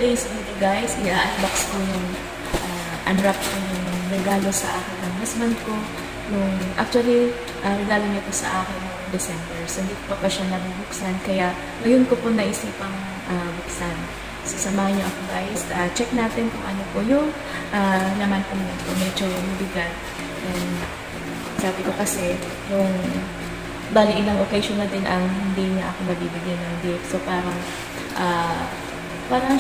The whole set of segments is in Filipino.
today's video guys, i-unbox ko yung unwrap ko yung regalo sa akin ng husband ko. Actually, regalo niya po sa akin noong December. So, hindi ko pa siya nabubuksan. Kaya, ngayon ko po naisipang buksan. So, samahan niyo ako guys. Check natin kung ano po yung laman po nito. Medyo mabigat. And sabi ko kasi, yung bali ilang occasion na din ang hindi niya ako nabibigyan ng gift. So, parang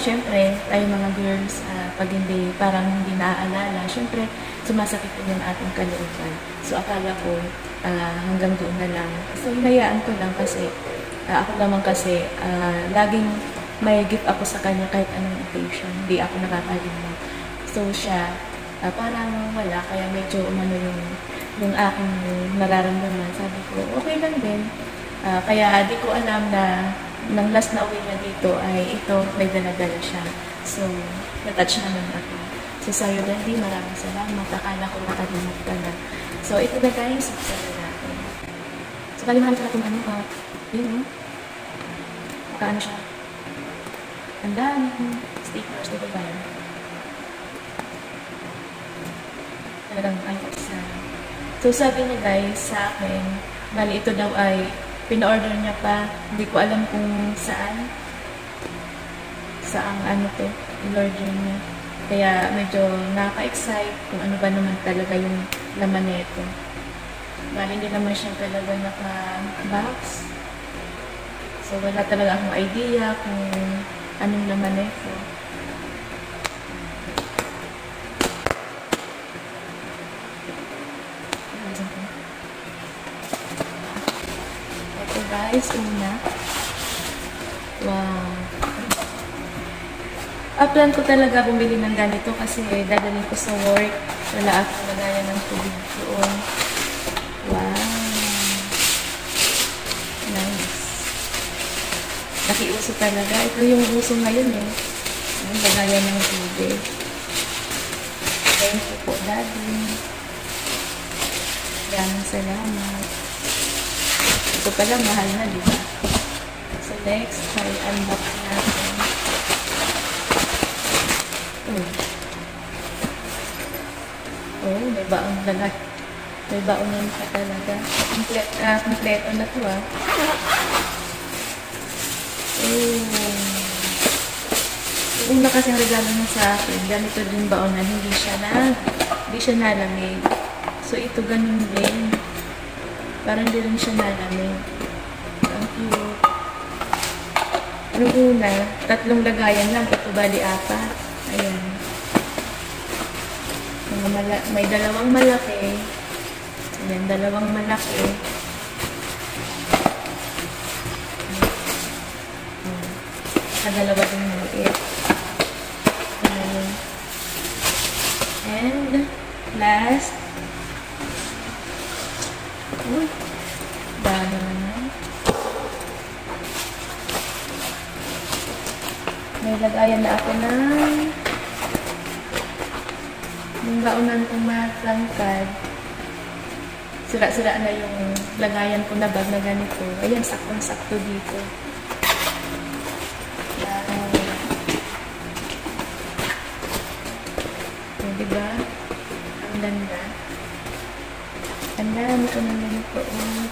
syempre, tayo mga girls, pag hindi, parang hindi naaalala, syempre, sumasakit din yung ating kalooban. So, akala ko, hanggang doon na lang. So, hinayaan ko lang kasi, ako naman kasi, laging may gift ako sa kanya kahit anong occasion. Hindi ako nakakalimot. So, siya, parang wala, kaya medyo umano yung aking nararamdaman. Sabi ko, okay lang din. Kaya di ko alam na nang last na uwi niya dito ay ito, may dala-dala siya. So, natouch naman ako. So, sa'yo, Dandy, maraming salamat. Akala ko nakalimot ka na. So, ito na guys, buksan na natin. So, kalimutan ko natin ano ka. Yun, ano siya. Ang dami. Stickers, di ba ba? Talagang ayos sa. So, sabi niya guys, sa akin, bali ito daw ay pina-order niya pa. Hindi ko alam kung saan. Saang ano to, in-order niya. Kaya medyo nakaka-excite kung ano ba naman talaga yung laman nito. Bali hindi naman siya talaga naka-box. So, wala talaga akong idea kung anong laman nito. Guys, una. Wow. Plan ko talaga bumili ng ganito kasi dadalhin ko sa work. Wala akong lagayan ng tubig doon. Wow. Nice. Nakiuso talaga. Ito yung uso ngayon eh. Ang lagayan ng tubig. Thank you po, Daddy. Maraming salamat. Ito pala, mahal na, di ba? So, next, unbox natin. Oh, may baon talaga. May baonan pa talaga. Kompleto na to, ah. Oh. Una kasing regalo mo sa akin, ganito din baonan, hindi siya nalamig. So, ito ganun din. Parang hindi rin siya nalamig. Ang cute. Yung una, 3 lagayan lang. Ito bali 4. Ayan. May 2 malaki. Ayan, 2 malaki. Dalawa din maliit. Ayan. And last, uy, dami naman. May lagayan na ako ng yung baonan kong matangkad. Sira-sira na yung lagayan ko na bag na ganito. Ayan, saktong-sakto dito. Yan. Diba? Ang ganda. Ang dami ko ng ganito.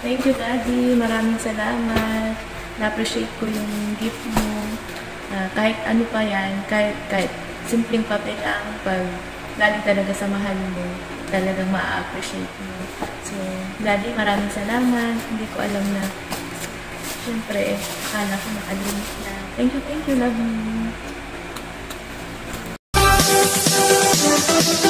Thank you, Daddy. Maraming salamat. Na-appreciate ko yung gift mo. Kahit ano pa yan, kahit simpleng papel lang, pag galing talaga sa mahal mo, talagang ma-appreciate mo. So, Daddy, maraming salamat. Hindi ko alam na, syempre, akala ko nakalimit na. Thank you, love you.